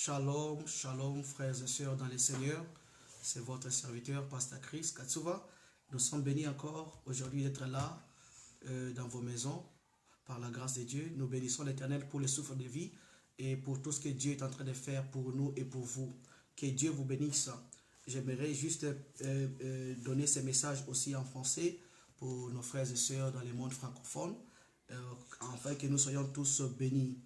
Shalom, shalom, frères et sœurs dans les Seigneurs. C'est votre serviteur, Pasteur Chris Katsuva. Nous sommes bénis encore aujourd'hui d'être là dans vos maisons. Par la grâce de Dieu, nous bénissons l'Éternel pour le souffle de vie et pour tout ce que Dieu est en train de faire pour nous et pour vous. Que Dieu vous bénisse. J'aimerais juste donner ces messages aussi en français pour nos frères et sœurs dans les mondes francophones, afin que nous soyons tous bénis.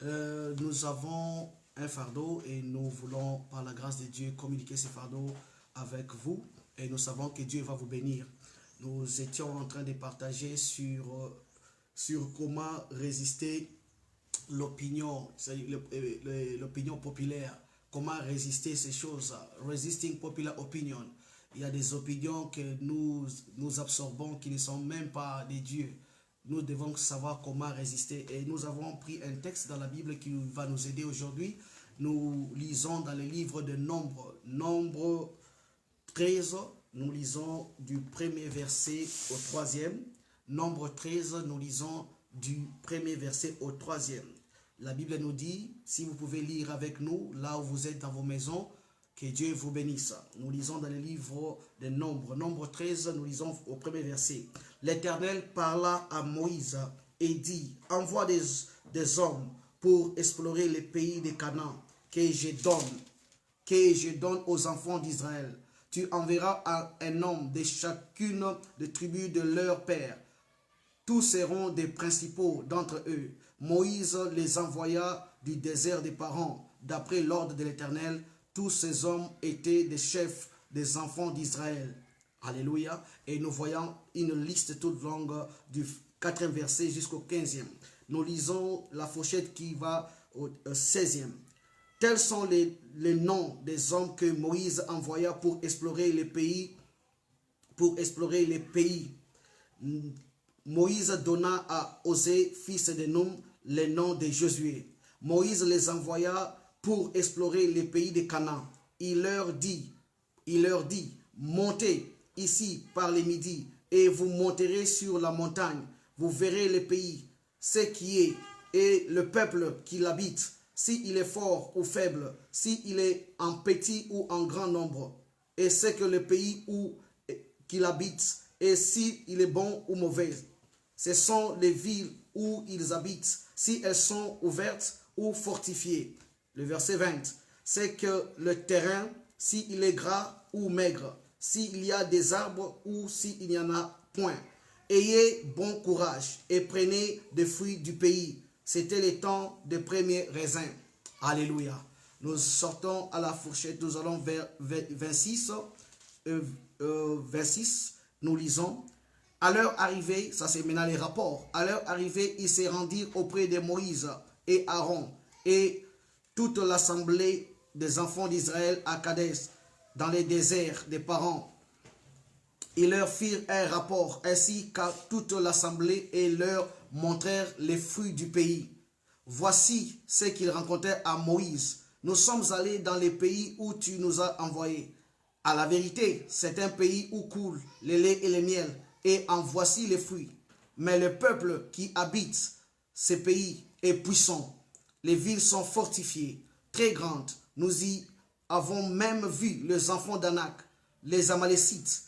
Nous avons un fardeau et nous voulons, par la grâce de Dieu, communiquer ce fardeau avec vous et nous savons que Dieu va vous bénir. Nous étions en train de partager sur comment résister l'opinion populaire, comment résister ces choses, resisting popular opinion. Il y a des opinions que nous absorbons qui ne sont même pas des dieux. Nous devons savoir comment résister. Et nous avons pris un texte dans la Bible qui va nous aider aujourd'hui. Nous lisons dans le livre de Nombre, Nombre 13. Nous lisons du premier verset au troisième. Nombre 13, nous lisons du premier verset au troisième. La Bible nous dit, si vous pouvez lire avec nous, là où vous êtes dans vos maisons, que Dieu vous bénisse. Nous lisons dans le livre de Nombre, Nombre 13, nous lisons au premier verset. L'Éternel parla à Moïse et dit, envoie des hommes pour explorer les pays de Canaan que je donne aux enfants d'Israël. Tu enverras un homme de chacune des tribus de leur père. Tous seront des principaux d'entre eux. Moïse les envoya du désert des parents. D'après l'ordre de l'Éternel, tous ces hommes étaient des chefs des enfants d'Israël. Alléluia. Et nous voyons une liste toute longue du 4e verset jusqu'au 15e. Nous lisons la fourchette qui va au 16e. Tels sont les noms des hommes que Moïse envoya pour explorer les pays. Moïse donna à Osée, fils de Noum, le nom de Josué. Moïse les envoya pour explorer les pays de Canaan. Il leur dit, montez ici par le midi et vous monterez sur la montagne. Vous verrez le pays, ce qui est, et le peuple qui l'habite, s'il est fort ou faible, s'il est en petit ou en grand nombre, et c'est que le pays qu'il habite, et s'il est bon ou mauvais. Ce sont les villes où ils habitent, si elles sont ouvertes ou fortifiées. Le verset 20, c'est que le terrain, s'il est gras ou maigre, s'il y a des arbres ou s'il n'y en a point. Ayez bon courage et prenez des fruits du pays. C'était le temps des premiers raisins. Alléluia. Nous sortons à la fourchette, nous allons vers 26, nous lisons. À leur arrivée, ça c'est maintenant les rapports, à leur arrivée, ils se rendirent auprès de Moïse et Aaron et toute l'assemblée des enfants d'Israël à Kadès, dans les déserts des parents. Ils leur firent un rapport, ainsi qu'à toute l'assemblée, et leur montrèrent les fruits du pays. Voici ce qu'ils rencontrèrent à Moïse. Nous sommes allés dans les pays où tu nous as envoyés. À la vérité, c'est un pays où coule le lait et le miel, et en voici les fruits. Mais le peuple qui habite ces pays est puissant. Les villes sont fortifiées, très grandes. Nous y avons même vu les enfants d'Anak, les Amalécites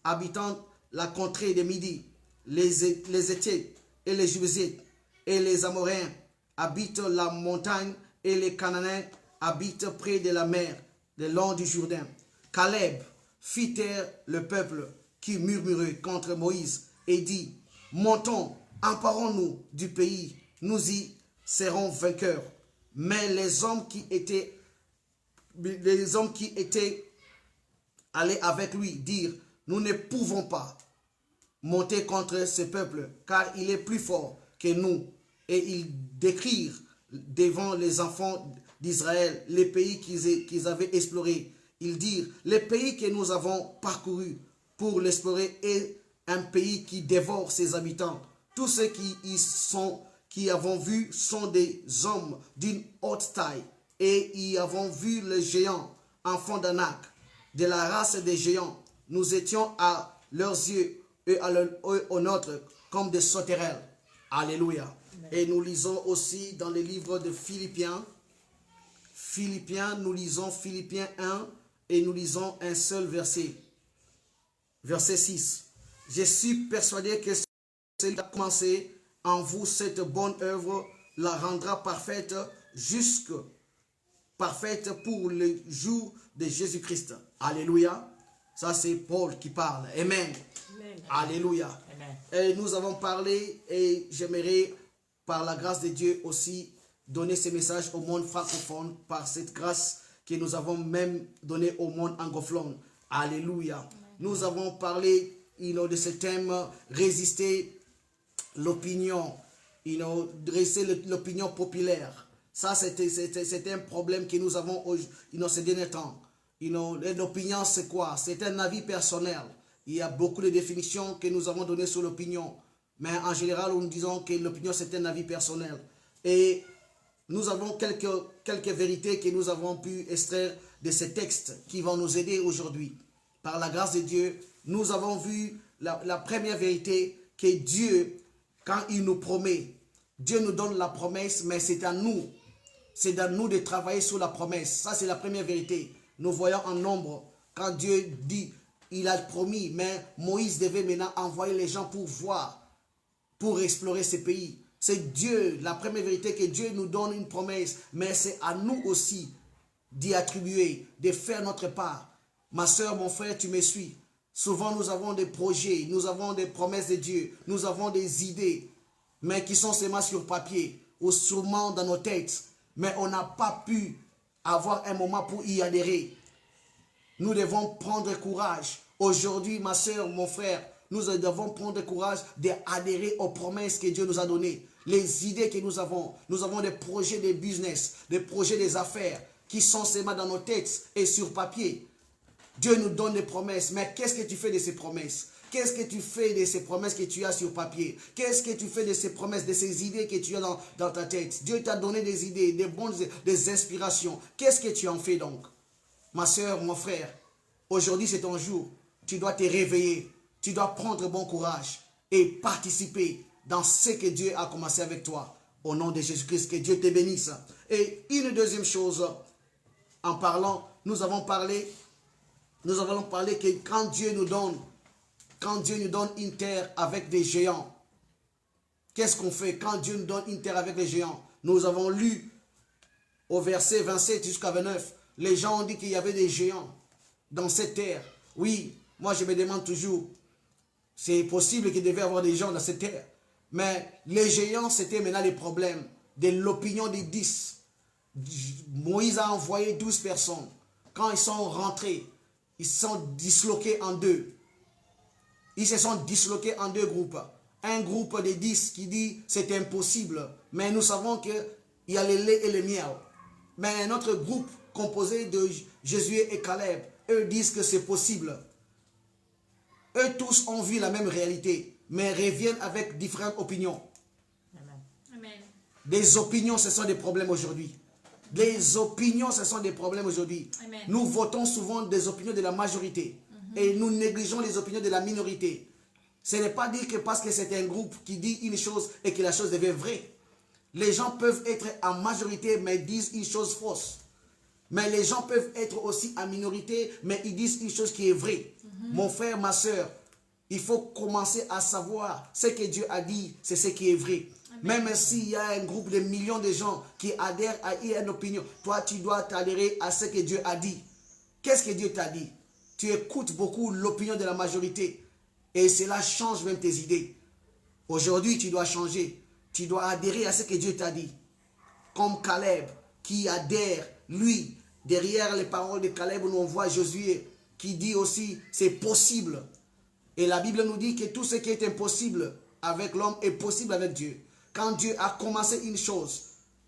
habitant la contrée de Midi, les Étiens et les Juvésites et les Amoréens habitent la montagne et les Cananéens habitent près de la mer, le long du Jourdain. Caleb fit taire le peuple qui murmurait contre Moïse et dit, montons, emparons-nous du pays, nous y serons vainqueurs. Mais les hommes qui étaient allés avec lui dirent, nous ne pouvons pas monter contre ce peuple, car il est plus fort que nous. Et ils décrirent devant les enfants d'Israël les pays qu'ils avaient explorés. Ils dirent, le pays que nous avons parcouru pour l'explorer est un pays qui dévore ses habitants. Tous ceux qui avons vu sont des hommes d'une haute taille, et y avons vu les géants, enfants d'Anak, de la race des géants. Nous étions à leurs yeux et aux nôtres comme des sauterelles. Alléluia. Et nous lisons aussi dans les livres de Philippiens. Nous lisons Philippiens 1 et nous lisons un seul verset. Verset 6. Je suis persuadé que celui qui a commencé en vous cette bonne œuvre la rendra parfaite, parfaite pour le jour de Jésus-Christ. Alléluia. Ça c'est Paul qui parle. Amen. Amen. Alléluia. Amen. Et nous avons parlé et j'aimerais par la grâce de Dieu aussi donner ce message au monde francophone par cette grâce que nous avons même donnée au monde anglophone. Alléluia. Amen. Nous avons parlé de ce thème, résister l'opinion, résister l'opinion populaire. Ça, c'était un problème que nous avons ces derniers temps. L'opinion, c'est quoi? C'est un avis personnel. Il y a beaucoup de définitions que nous avons données sur l'opinion. Mais en général, nous disons que l'opinion, c'est un avis personnel. Et nous avons quelques vérités que nous avons pu extraire de ces textes qui vont nous aider aujourd'hui. Par la grâce de Dieu, nous avons vu la première vérité que Dieu, quand il nous promet, Dieu nous donne la promesse, mais c'est à nous. C'est à nous de travailler sur la promesse. Ça, c'est la première vérité. Nous voyons en nombre, quand Dieu dit, il a promis, mais Moïse devait maintenant envoyer les gens pour voir, pour explorer ces pays. C'est Dieu, la première vérité, que Dieu nous donne une promesse, mais c'est à nous aussi d'y attribuer, de faire notre part. Ma soeur, mon frère, tu me suis. Souvent, nous avons des projets, nous avons des promesses de Dieu, nous avons des idées, mais qui sont seulement sur papier ou sûrement dans nos têtes. Mais on n'a pas pu avoir un moment pour y adhérer. Nous devons prendre courage. Aujourd'hui, ma soeur, mon frère, nous devons prendre courage d'adhérer aux promesses que Dieu nous a données. Les idées que nous avons des projets de business, des projets des affaires qui sont seulement dans nos têtes et sur papier. Dieu nous donne des promesses, mais qu'est-ce que tu fais de ces promesses? Qu'est-ce que tu fais de ces promesses que tu as sur papier? Qu'est-ce que tu fais de ces promesses, de ces idées que tu as dans ta tête? Dieu t'a donné des idées, des inspirations. Qu'est-ce que tu en fais donc? Ma soeur, mon frère, aujourd'hui c'est ton jour. Tu dois te réveiller. Tu dois prendre bon courage et participer dans ce que Dieu a commencé avec toi. Au nom de Jésus-Christ, que Dieu te bénisse. Et une deuxième chose, en parlant, nous avons parlé que quand Dieu nous donne une terre avec des géants, qu'est-ce qu'on fait quand Dieu nous donne une terre avec des géants? Nous avons lu au verset 27 jusqu'à 29, les gens ont dit qu'il y avait des géants dans cette terre. Oui, moi je me demande toujours, c'est possible qu'il devait y avoir des gens dans cette terre. Mais les géants, c'était maintenant les problèmes de l'opinion des 10. Moïse a envoyé 12 personnes. Quand ils sont rentrés, ils se sont disloqués en deux. Ils se sont disloqués en deux groupes. Un groupe de 10 qui dit c'est impossible. Mais nous savons qu'il y a le lait et le miel. Mais un autre groupe composé de Josué et Caleb, eux disent que c'est possible. Eux tous ont vu la même réalité, mais reviennent avec différentes opinions. Amen. Des opinions, ce sont des problèmes aujourd'hui. Les opinions, ce sont des problèmes aujourd'hui. Nous votons souvent des opinions de la majorité. Et nous négligeons les opinions de la minorité. Ce n'est pas dire que parce que c'est un groupe qui dit une chose et que la chose devient vraie. Les gens peuvent être en majorité, mais disent une chose fausse. Mais les gens peuvent être aussi en minorité, mais ils disent une chose qui est vraie. Mon frère, ma soeur, il faut commencer à savoir ce que Dieu a dit, c'est ce qui est vrai. Amen. Même s'il y a un groupe de millions de gens qui adhèrent à une opinion, toi tu dois t'adhérer à ce que Dieu a dit. Qu'est-ce que Dieu t'a dit? Tu écoutes beaucoup l'opinion de la majorité et cela change même tes idées. Aujourd'hui, tu dois changer. Tu dois adhérer à ce que Dieu t'a dit. Comme Caleb qui adhère, lui, derrière les paroles de Caleb, où on voit Josué qui dit aussi c'est possible. Et la Bible nous dit que tout ce qui est impossible avec l'homme est possible avec Dieu. Quand Dieu a commencé une chose,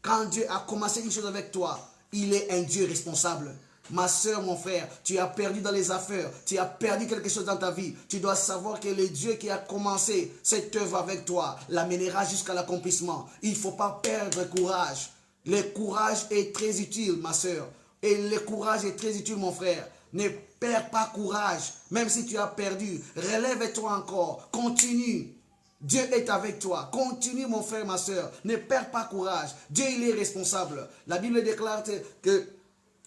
avec toi, il est un Dieu responsable. Ma soeur, mon frère, tu as perdu dans les affaires, tu as perdu quelque chose dans ta vie. Tu dois savoir que le Dieu qui a commencé cette œuvre avec toi l'amènera jusqu'à l'accomplissement. Il ne faut pas perdre courage. Le courage est très utile, ma soeur. Et le courage est très utile, mon frère. Ne perds pas courage, même si tu as perdu. Relève-toi encore, continue. Dieu est avec toi. Continue, mon frère, ma soeur. Ne perds pas courage. Dieu, il est responsable. La Bible déclare que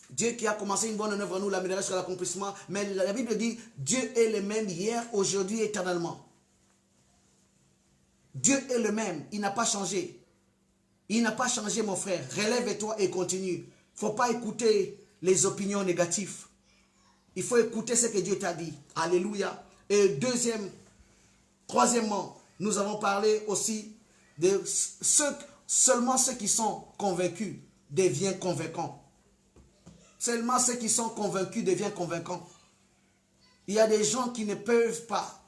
Dieu qui a commencé une bonne œuvre en nous l'amènera sur l'accomplissement. Mais la Bible dit, Dieu est le même hier, aujourd'hui, éternellement. Dieu est le même. Il n'a pas changé. Il n'a pas changé, mon frère. Relève-toi et continue. Il ne faut pas écouter les opinions négatives. Il faut écouter ce que Dieu t'a dit. Alléluia. Et troisièmement, nous avons parlé aussi de seulement ceux qui sont convaincus deviennent convaincants. Seulement ceux qui sont convaincus deviennent convaincants. Il y a des gens qui ne peuvent pas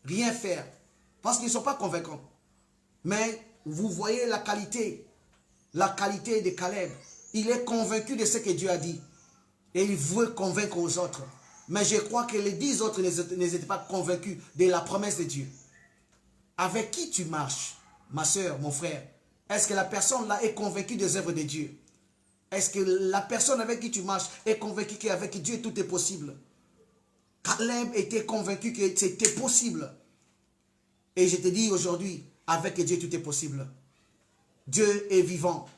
rien faire parce qu'ils ne sont pas convaincants. Mais vous voyez la qualité de Caleb. Il est convaincu de ce que Dieu a dit. Et il veut convaincre aux autres. Mais je crois que les 10 autres n'étaient pas convaincus de la promesse de Dieu. Avec qui tu marches, ma soeur, mon frère? Est-ce que la personne là est convaincue des œuvres de Dieu? Est-ce que la personne avec qui tu marches est convaincue qu'avec Dieu tout est possible? Caleb était convaincu que c'était possible. Et je te dis aujourd'hui, avec Dieu tout est possible. Dieu est vivant.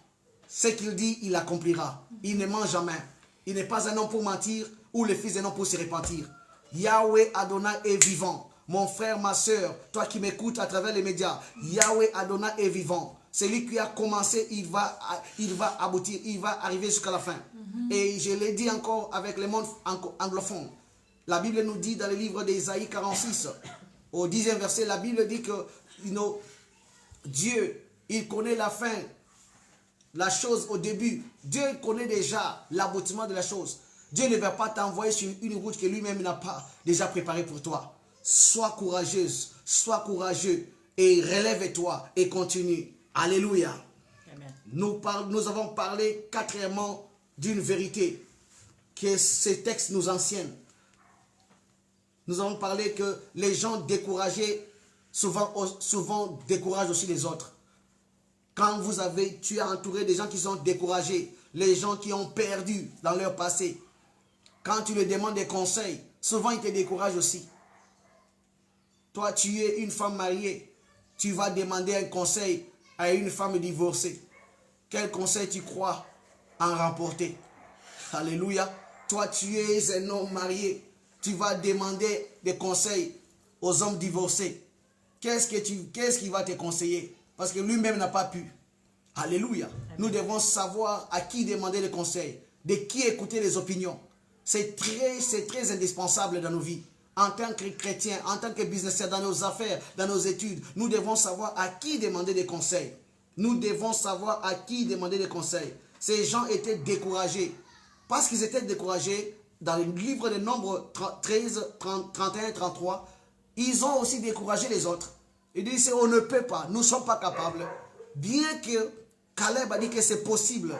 Ce qu'il dit, il accomplira. Il ne ment jamais. Il n'est pas un homme pour mentir ou le fils d'un homme pour se repentir. Yahweh Adonai est vivant. Mon frère, ma soeur, toi qui m'écoutes à travers les médias, Yahweh Adonai est vivant. Celui qui a commencé, il va aboutir, il va arriver jusqu'à la fin. Et je l'ai dit encore avec le monde anglophone. La Bible nous dit dans le livre d'Ésaïe 46, au 10e verset, la Bible dit que Dieu, il connaît la fin, la chose au début. Dieu connaît déjà l'aboutissement de la chose. Dieu ne va pas t'envoyer sur une route que lui-même n'a pas déjà préparée pour toi. Sois courageuse, sois courageux et relève-toi et continue. Alléluia. Amen. Nous avons parlé quatrièmement d'une vérité que ces textes nous enseignent. Nous avons parlé que les gens découragés souvent découragent aussi les autres. Quand tu es entouré des gens qui sont découragés, les gens qui ont perdu dans leur passé, quand tu leur demandes des conseils, souvent ils te découragent aussi. Toi, tu es une femme mariée, tu vas demander un conseil à une femme divorcée. Quel conseil tu crois en remporter? Alléluia. Toi, tu es un homme marié, tu vas demander des conseils aux hommes divorcés. Qu'est-ce qu'il va te conseiller? Parce que lui-même n'a pas pu. Alléluia. Nous devons savoir à qui demander des conseils, de qui écouter les opinions. C'est très indispensable dans nos vies. En tant que chrétien, en tant que businessman, dans nos affaires, dans nos études, nous devons savoir à qui demander des conseils. Nous devons savoir à qui demander des conseils. Ces gens étaient découragés. Parce qu'ils étaient découragés, dans le livre de Nombres 13, 31, 33, ils ont aussi découragé les autres. Ils disent, on ne peut pas, nous ne sommes pas capables. Bien que Caleb a dit que c'est possible,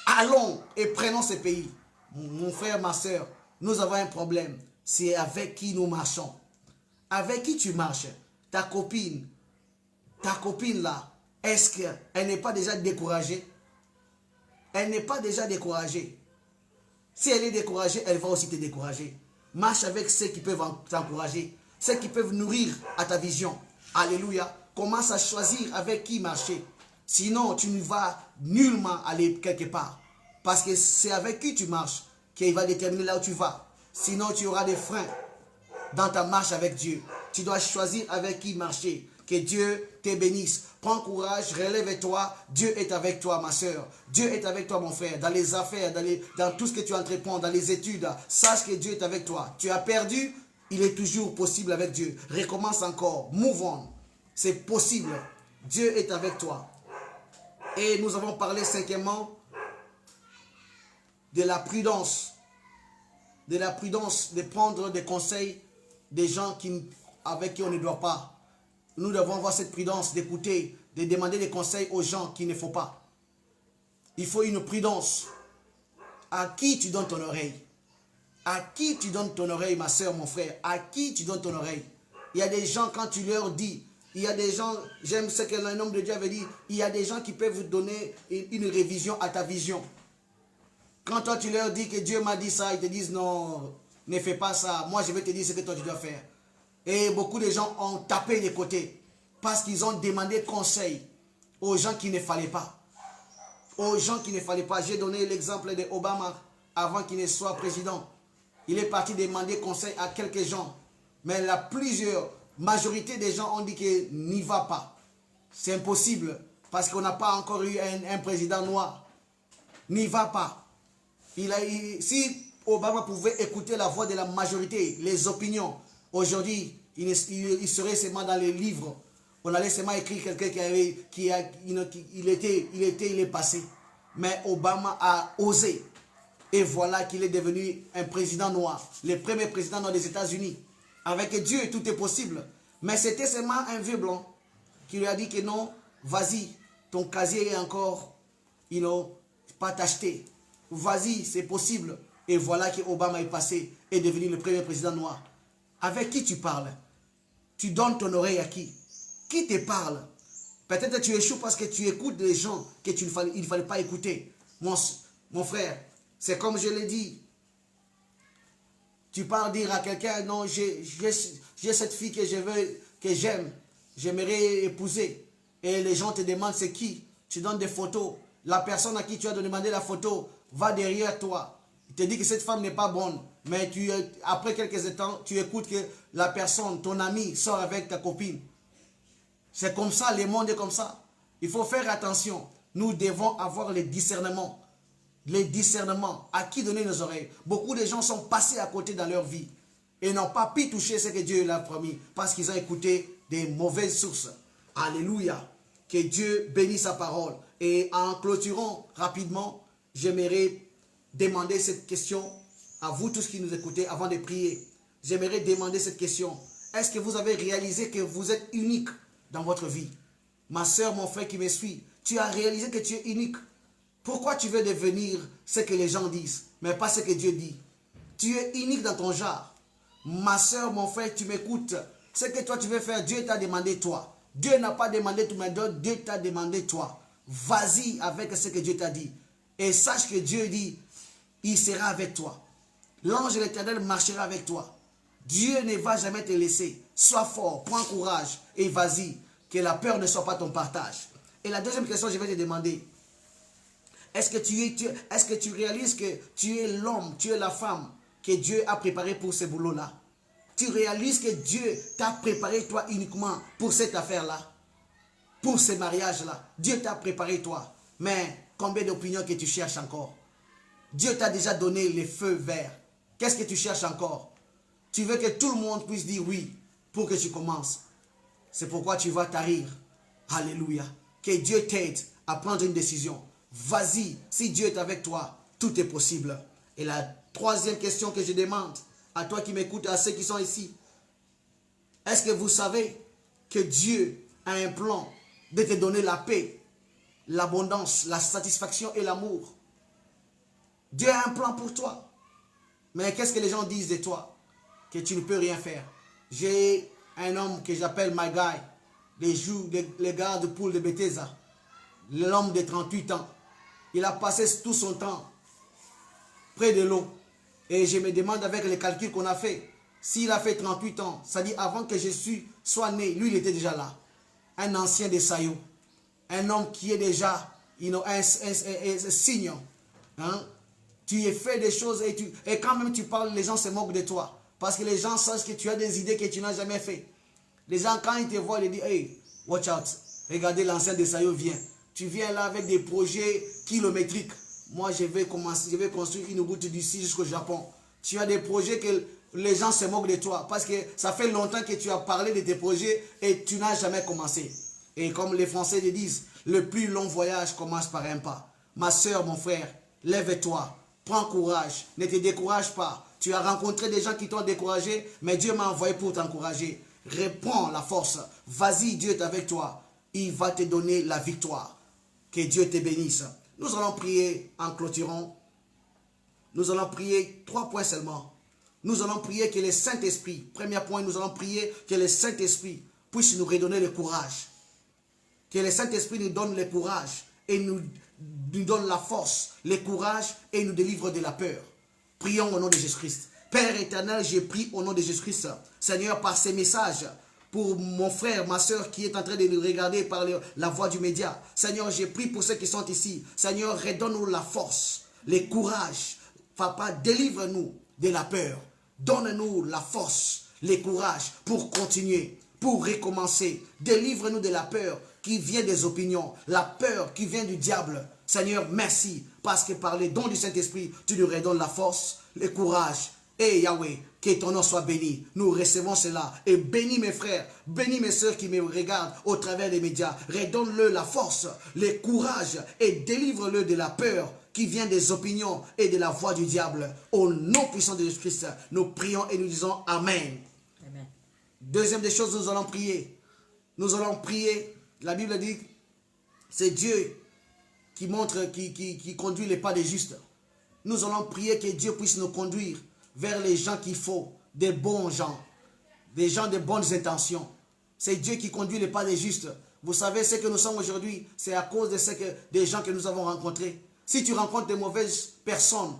allons et prenons ce pays. Mon frère, ma soeur, nous avons un problème. C'est avec qui nous marchons. Avec qui tu marches? Ta copine là, est-ce qu'elle n'est pas déjà découragée? Elle n'est pas déjà découragée. Si elle est découragée, elle va aussi te décourager. Marche avec ceux qui peuvent t'encourager, ceux qui peuvent nourrir à ta vision. Alléluia. Commence à choisir avec qui marcher. Sinon, tu ne vas nullement aller quelque part. Parce que c'est avec qui tu marches qui va déterminer là où tu vas. Sinon, tu auras des freins dans ta marche avec Dieu. Tu dois choisir avec qui marcher. Que Dieu te bénisse. Prends courage, relève-toi. Dieu est avec toi, ma soeur. Dieu est avec toi, mon frère. Dans les affaires, dans tout ce que tu entreprends, dans les études. Sache que Dieu est avec toi. Tu as perdu, il est toujours possible avec Dieu. Recommence encore. Move on. C'est possible. Dieu est avec toi. Et nous avons parlé cinquièmement de la prudence. De la prudence de prendre des conseils des gens avec qui on ne doit pas. Nous devons avoir cette prudence d'écouter, de demander des conseils aux gens qu'il ne faut pas. Il faut une prudence. À qui tu donnes ton oreille? À qui tu donnes ton oreille, ma soeur, mon frère? À qui tu donnes ton oreille? Il y a des gens, quand tu leur dis, il y a des gens, j'aime ce que l'homme de Dieu avait dit, il y a des gens qui peuvent vous donner une révision à ta vision. Quand toi tu leur dis que Dieu m'a dit ça, ils te disent non, ne fais pas ça, moi je vais te dire ce que toi tu dois faire. Et beaucoup de gens ont tapé des côtés. Parce qu'ils ont demandé conseil aux gens qui ne fallait pas. Aux gens qui ne fallait pas. J'ai donné l'exemple d'Obama avant qu'il ne soit président. Il est parti demander conseil à quelques gens. Mais la majorité des gens ont dit qu'il n'y va pas. C'est impossible parce qu'on n'a pas encore eu un président noir. N'y va pas. Si Obama pouvait écouter la voix de la majorité, les opinions, aujourd'hui, il serait seulement dans les livres. On allait seulement écrire quelqu'un il est passé. Mais Obama a osé. Et voilà qu'il est devenu un président noir. Le premier président noir des États-Unis. Avec Dieu, tout est possible. Mais c'était seulement un vieux blanc qui lui a dit que non, vas-y, ton casier est encore, pas t'acheter. Vas-y, c'est possible. Et voilà que Obama est passé, est devenu le premier président noir. Avec qui tu parles? Tu donnes ton oreille à qui? Qui te parle? Peut-être que tu échoues parce que tu écoutes des gens qu'il ne fallait pas écouter. Mon frère, c'est comme je l'ai dit. Tu pars dire à quelqu'un, non, j'ai cette fille que j'aime, j'aimerais épouser. Et les gens te demandent c'est qui? Tu donnes des photos. La personne à qui tu as demandé la photo va derrière toi. Il te dit que cette femme n'est pas bonne. Mais après quelques temps, tu écoutes que la personne, ton ami, sort avec ta copine. C'est comme ça, le monde est comme ça. Il faut faire attention. Nous devons avoir le discernement. Les discernements. À qui donner nos oreilles? Beaucoup de gens sont passés à côté dans leur vie. Et n'ont pas pu toucher ce que Dieu leur a promis. Parce qu'ils ont écouté des mauvaises sources. Alléluia. Que Dieu bénisse sa parole. Et en clôturant rapidement, j'aimerais demander cette question à vous tous qui nous écoutez avant de prier. J'aimerais demander cette question. Est-ce que vous avez réalisé que vous êtes unique dans votre vie? Ma soeur, mon frère qui me suit, tu as réalisé que tu es unique. Pourquoi tu veux devenir ce que les gens disent, mais pas ce que Dieu dit? Tu es unique dans ton genre. Ma soeur, mon frère, tu m'écoutes. Ce que toi tu veux faire, Dieu t'a demandé toi. Dieu n'a pas demandé tout, mais Dieu t'a demandé toi. Vas-y avec ce que Dieu t'a dit. Et sache que Dieu dit, il sera avec toi. L'ange de l'Éternel marchera avec toi. Dieu ne va jamais te laisser. Sois fort, prends courage et vas-y. Que la peur ne soit pas ton partage. Et la deuxième question, je vais te demander. Est-ce que tu réalises que tu es l'homme, tu es la femme que Dieu a préparé pour ce boulot-là? Tu réalises que Dieu t'a préparé toi uniquement pour cette affaire-là? Pour ce mariage-là? Dieu t'a préparé toi. Mais combien d'opinions que tu cherches encore? Dieu t'a déjà donné les feux verts. Qu'est-ce que tu cherches encore? Tu veux que tout le monde puisse dire oui pour que tu commences. C'est pourquoi tu vas tarir. Alléluia. Que Dieu t'aide à prendre une décision. Vas-y, si Dieu est avec toi, tout est possible. Et la troisième question que je demande à toi qui m'écoutes, à ceux qui sont ici. Est-ce que vous savez que Dieu a un plan de te donner la paix, l'abondance, la satisfaction et l'amour? Dieu a un plan pour toi. Mais qu'est-ce que les gens disent de toi? Que tu ne peux rien faire. J'ai un homme que j'appelle My Guy, les gars de poule de Bethesda, l'homme de 38 ans. Il a passé tout son temps près de l'eau. Et je me demande avec les calculs qu'on a fait, s'il a fait 38 ans, ça dit avant que Jésus soit né, lui il était déjà là. Un ancien de Sayo. Un homme qui est déjà un signe. Hein? Tu es fait des choses et quand même tu parles, les gens se moquent de toi. Parce que les gens savent que tu as des idées que tu n'as jamais fait. Les gens, quand ils te voient, ils disent, hey, watch out. Regardez, l'ancien de Sayo vient. Tu viens là avec des projets kilométriques. Moi, je vais construire une route d'ici jusqu'au Japon. Tu as des projets que les gens se moquent de toi. Parce que ça fait longtemps que tu as parlé de tes projets et tu n'as jamais commencé. Et comme les Français le disent, le plus long voyage commence par un pas. Ma soeur, mon frère, lève-toi. Prends courage. Ne te décourage pas. Tu as rencontré des gens qui t'ont découragé, mais Dieu m'a envoyé pour t'encourager. Reprends la force. Vas-y, Dieu est avec toi. Il va te donner la victoire. Que Dieu te bénisse. Nous allons prier en clôturant. Nous allons prier 3 points seulement. Nous allons prier que le Saint-Esprit, premier point, nous allons prier que le Saint-Esprit puisse nous redonner le courage. Que le Saint-Esprit nous donne le courage et nous donne la force, le courage et nous délivre de la peur. Prions au nom de Jésus-Christ. Père éternel, j'ai pris au nom de Jésus-Christ. Seigneur, par ces messages, pour mon frère, ma soeur qui est en train de nous regarder par la voix du média. Seigneur, j'ai prié pour ceux qui sont ici. Seigneur, redonne-nous la force, le courage. Papa, délivre-nous de la peur. Donne-nous la force, le courage pour continuer, pour recommencer. Délivre-nous de la peur qui vient des opinions, la peur qui vient du diable. Seigneur, merci, parce que par les dons du Saint-Esprit, tu nous redonnes la force, le courage. Et Yahweh, que ton nom soit béni. Nous recevons cela. Et bénis mes frères, bénis mes soeurs qui me regardent au travers des médias. Redonne-le la force, le courage et délivre-le de la peur qui vient des opinions et de la voix du diable. Au nom puissant de Jésus-Christ, nous prions et nous disons Amen. Amen. Deuxième des choses, nous allons prier. Nous allons prier. La Bible dit, c'est Dieu qui montre, qui conduit les pas des justes. Nous allons prier que Dieu puisse nous conduire vers les gens qu'il faut, des bons gens, des gens de bonnes intentions. C'est Dieu qui conduit les pas des justes. Vous savez, ce que nous sommes aujourd'hui, c'est à cause de des gens que nous avons rencontrés. Si tu rencontres de mauvaises personnes,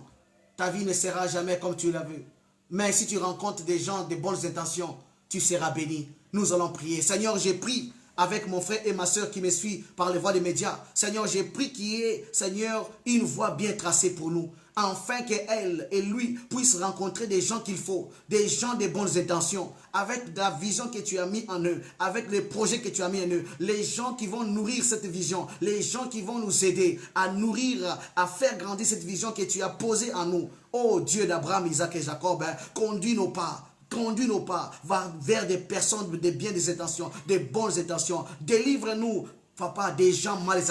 ta vie ne sera jamais comme tu l'as vu. Mais si tu rencontres des gens de bonnes intentions, tu seras béni. Nous allons prier. Seigneur, j'ai prié avec mon frère et ma soeur qui me suivent par les voies des médias. Seigneur, j'ai prié qu'il y ait, Seigneur, une voie bien tracée pour nous. Afin qu'elle et lui puissent rencontrer des gens qu'il faut, des gens de bonnes intentions, avec la vision que tu as mis en eux, avec les projets que tu as mis en eux, les gens qui vont nourrir cette vision, les gens qui vont nous aider à nourrir, à faire grandir cette vision que tu as posée en nous. Oh Dieu d'Abraham, Isaac et Jacob, conduis nos pas. Conduis nos pas vers des personnes de bien des intentions, de bonnes intentions. Délivre-nous, Papa, des gens mal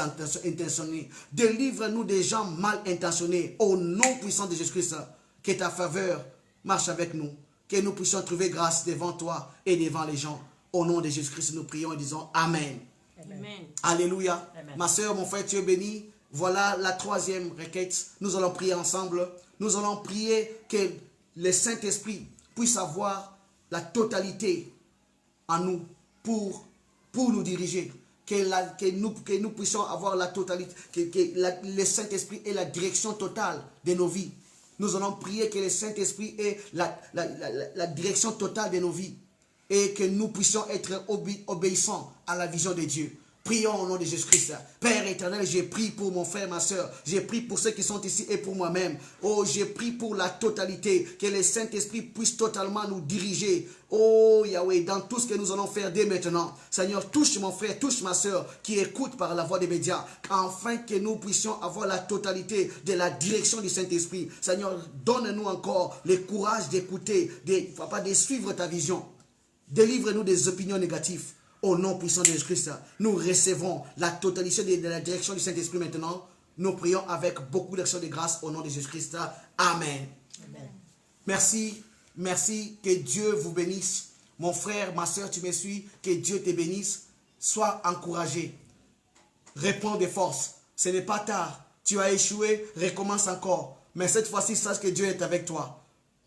intentionnés. Délivre-nous des gens mal intentionnés. Au nom puissant de Jésus-Christ, que ta faveur marche avec nous. Que nous puissions trouver grâce devant toi et devant les gens. Au nom de Jésus-Christ, nous prions et disons Amen. Amen. Alléluia. Amen. Ma soeur, mon frère, tu es béni. Voilà la troisième requête. Nous allons prier ensemble. Nous allons prier que le Saint-Esprit puisse avoir la totalité en nous pour nous diriger. Que nous puissions avoir la totalité, le Saint-Esprit ait la direction totale de nos vies. Nous allons prier que le Saint-Esprit ait la direction totale de nos vies et que nous puissions être obéissants à la vision de Dieu. Prions au nom de Jésus-Christ. Père éternel, j'ai prié pour mon frère, ma soeur. J'ai prié pour ceux qui sont ici et pour moi-même. Oh, j'ai prié pour la totalité. Que le Saint-Esprit puisse totalement nous diriger. Oh, Yahweh, dans tout ce que nous allons faire dès maintenant. Seigneur, touche mon frère, touche ma soeur qui écoute par la voix des médias. Afin que nous puissions avoir la totalité de la direction du Saint-Esprit. Seigneur, donne-nous encore le courage d'écouter, de suivre ta vision. Délivre-nous des opinions négatives. Au nom puissant de Jésus-Christ, nous recevons la totalité de la direction du Saint-Esprit maintenant. Nous prions avec beaucoup d'actions de grâce au nom de Jésus-Christ. Amen. Amen. Merci, merci, que Dieu vous bénisse. Mon frère, ma soeur, tu me suis, que Dieu te bénisse. Sois encouragé. Réponds de force. Ce n'est pas tard. Tu as échoué, recommence encore. Mais cette fois-ci, sache que Dieu est avec toi.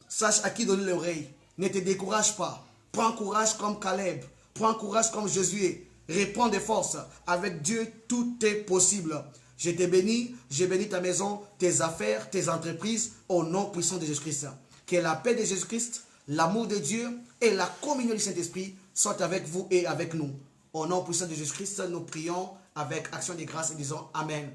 Sache à qui donner l'oreille. Ne te décourage pas. Prends courage comme Caleb. Prends courage comme Josué. Réponds de force. Avec Dieu, tout est possible. Je te bénis, je bénis ta maison, tes affaires, tes entreprises, au nom puissant de Jésus-Christ. Que la paix de Jésus-Christ, l'amour de Dieu et la communion du Saint-Esprit soient avec vous et avec nous. Au nom puissant de Jésus-Christ, nous prions avec action de grâce et disons Amen.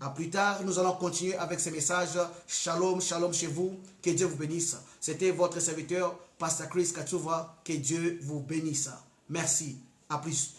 À plus tard, nous allons continuer avec ces messages. Shalom, shalom chez vous. Que Dieu vous bénisse. C'était votre serviteur, Pasteur Chris Katsuva. Que Dieu vous bénisse. Merci. À plus.